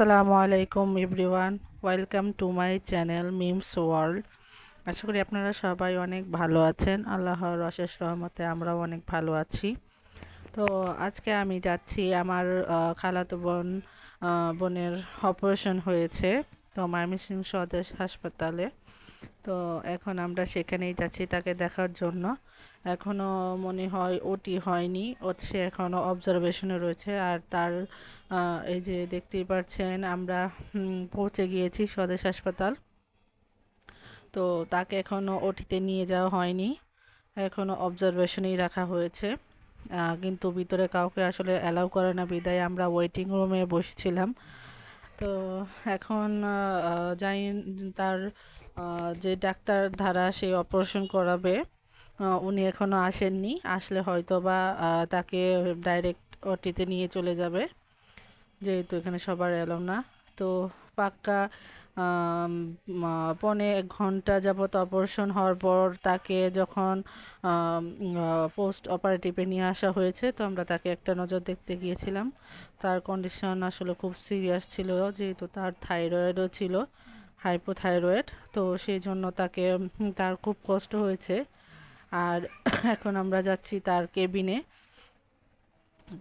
আসসালামু আলাইকুম everyone, welcome to my channel memes world. আশা করি আপনারা সবাই অনেক ভালো আছেন। আল্লাহর অশেষ রহমতে আমরাও অনেক ভালো আছি। তো আজকে আমি যাচ্ছি আমার খালাতো বোনের অপারেশন হয়েছে, তো ময়মনসিংহ সদর হাসপাতালে। তো এখন আমরা সেখানেই যাচ্ছি তাকে দেখার জন্য। এখনও মনে হয় ওটি হয়নি, সে এখনও অবজারভেশনে রয়েছে। আর তার এই যে দেখতেই পাচ্ছেন আমরা পৌঁছে গিয়েছি স্বদেশ হাসপাতাল। তো তাকে এখনও ওটিতে নিয়ে যাওয়া হয়নি, এখনও অবজারভেশনেই রাখা হয়েছে। কিন্তু ভিতরে কাউকে আসলে অ্যালাউ করে না, বিদায় আমরা ওয়েটিং রুমে বসেছিলাম। তো এখন যাই, তার যে ডাক্তার ধারা সে অপারেশন করাবে উনি এখনও আসেননি। আসলে হয়তো বা তাকে ডাইরেক্ট ওটিতে নিয়ে চলে যাবে, যেহেতু এখানে সবার এলো না। তো পাক্কা পৌনে 1 ঘন্টা যাবত অপারেশন হওয়ার পর তাকে যখন পোস্ট অপারেটিভে নিয়ে আসা হয়েছে, তো আমরা তাকে একটা নজর দেখতে গিয়েছিলাম। তার কন্ডিশন আসলে খুব সিরিয়াস ছিল, যেহেতু তার থাইরয়েডও ছিল, হাইপোথাইরয়েড। তো সেই জন্য তার খুব কষ্ট হয়েছে। আর এখন আমরা যাচ্ছি তার কেবিনে।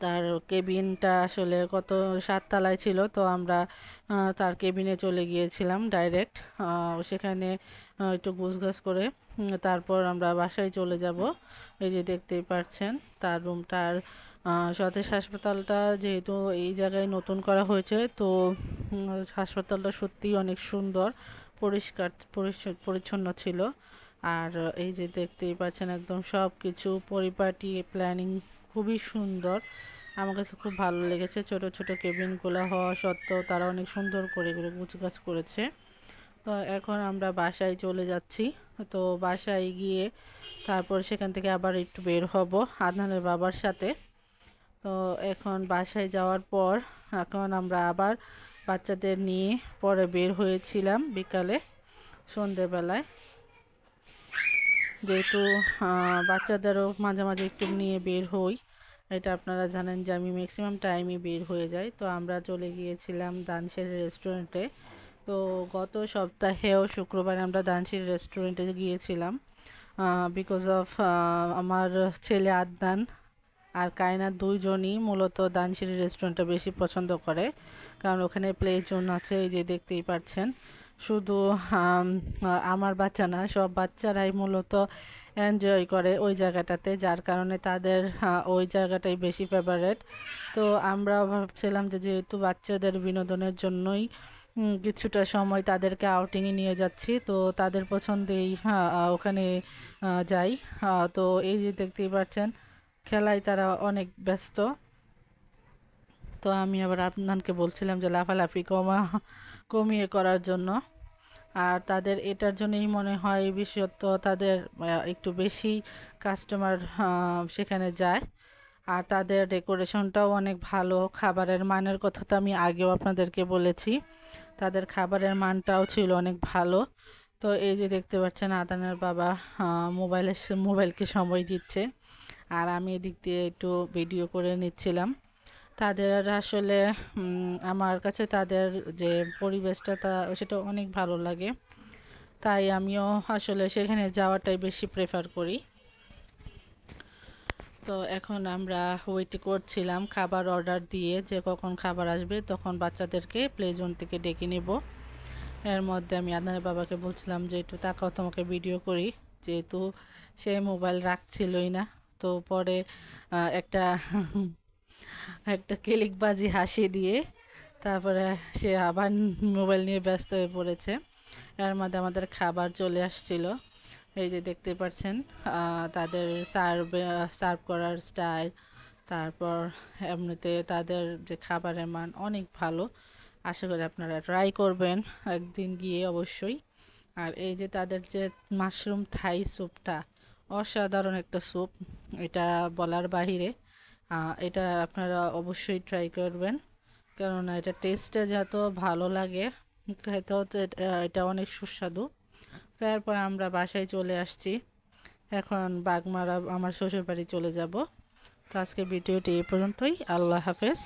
তার কেবিনটা আসলে কত 7 তলায় ছিল, তো আমরা তার কেবিনে চলে গিয়েছিলাম ডাইরেক্ট। সেখানে একটু গোছগাছ করে তারপর আমরা বাসায় চলে যাব। এই যে দেখতেই পাচ্ছেন তার রুমটার। সতেজ হাসপাতালটা যেহেতু এই জায়গায় নতুন করা হয়েছে, তো হাসপাতালটা সত্যিই অনেক সুন্দর, পরিষ্কার পরিচ্ছন্ন ছিল। আর এই যে দেখতেই পাচ্ছেন একদম সব কিছু পরিপাটি প্ল্যানিং খুবই সুন্দর। আমার কাছে খুব ভালো লেগেছে। ছোট ছোট কেবিনগুলো হওয়া সত্ত্বেও তারা অনেক সুন্দর করে এগুলো গুছগাছ করেছে। তো এখন আমরা বাসায় চলে যাচ্ছি। তো বাসায় গিয়ে তারপর সেখান থেকে আবার একটু বের হব আদনানের বাবার সাথে। তো এখন বাসায় যাওয়ার পর এখন আমরা আবার বাচ্চাদের নিয়ে পরে বের হয়েছিলাম বিকালে, সন্ধেবেলায়। যেহেতু বাচ্চাদেরও মাঝে মাঝে একটু নিয়ে বের হই, এটা আপনারা জানেন যে আমি ম্যাক্সিমাম টাইমই বের হয়ে যাই। তো আমরা চলে গিয়েছিলাম দানশের রেস্টুরেন্টে। তো গত সপ্তাহেও শুক্রবারে আমরা দানশির রেস্টুরেন্টে গিয়েছিলাম, বিকজ অফ আমার ছেলে আদনান আর কায়না দুইজনই মূলত দানশির রেস্টুরেন্টটা বেশি পছন্দ করে, কারণ ওখানে প্লে জোন আছে, এই যে দেখতেই পাচ্ছেন। শুধু আমার বাচ্চা না, সব বাচ্চারাই মূলত এনজয় করে ওই জায়গাটাতে, যার কারণে তাদের ওই জায়গাটাই বেশি ফেভারেট। তো আমরা ভাবছিলাম যে যেহেতু বাচ্চাদের বিনোদনের জন্যই কিছুটা সময় তাদেরকে আউটিংয়ে নিয়ে যাচ্ছি, তো তাদের পছন্দেই ওখানে যাই। তো এই যে দেখতেই পাচ্ছেন খেলায় তারা অনেক ব্যস্ত। তো আমি আবার আপনাকে বলছিলাম যে লাফালাফি কমিয়ে করার জন্য। আর তাদের এটার জন্যই মনে হয় বিশেষত তাদের একটু বেশি কাস্টমার সেখানে যায়। আর তাদের ডেকোরেশনটাও অনেক ভালো। খাবারের মানের কথা তো আমি আগেও আপনাদেরকে বলেছি, তাদের খাবারের মানটাও ছিল অনেক ভালো। তো এই যে দেখতে পাচ্ছেন আদানের বাবা মোবাইলকে সময় দিচ্ছে, আর আমি এদিক দিয়ে একটু ভিডিও করে নিচ্ছিলাম। তাদের আসলে আমার কাছে তাদের যে পরিবেশটা সেটা অনেক ভালো লাগে, তাই আমিও আসলে সেখানে যাওয়াটাই বেশি প্রেফার করি। তো এখন আমরা ওয়েট করছিলাম খাবার অর্ডার দিয়ে, যে কখন খাবার আসবে তখন বাচ্চাদেরকে প্লে জোন থেকে ডেকে নেব। এর মধ্যে আমি আদনানের বাবাকে বলছিলাম যে একটু তাকাও, তোমাকে ভিডিও করি, যেহেতু সে মোবাইল রাখছিলই না। তো পরে একটা একটা ক্লিকবাজি হাসি দিয়ে তারপরে সে আবার মোবাইল নিয়ে ব্যস্ত হয়ে পড়েছে। এর মধ্যে আমাদের খাবার চলে আসছিল। এই যে দেখতে পাচ্ছেন তাদের সার্ভ করার স্টাইল, তারপর এমনিতে তাদের যে খাবারের মান অনেক ভালো। আশা করি আপনারা ট্রাই করবেন একদিন গিয়ে অবশ্যই। আর এই যে তাদের যে মাশরুম থাই স্যুপটা, অসাধারণ একটা স্যুপ, এটা বলার বাহিরে। এটা আপনারা অবশ্যই ট্রাই করবেন, কেননা এটা টেস্টটা যত ভালো লাগে খেতেও তো এটা অনেক সুস্বাদু। তারপর আমরা বাসায় চলে আসছি, এখন বাগমারা আমার শ্বশুরবাড়ি চলে যাব। তো আজকের ভিডিওটি এই পর্যন্তই। আল্লাহ হাফেজ।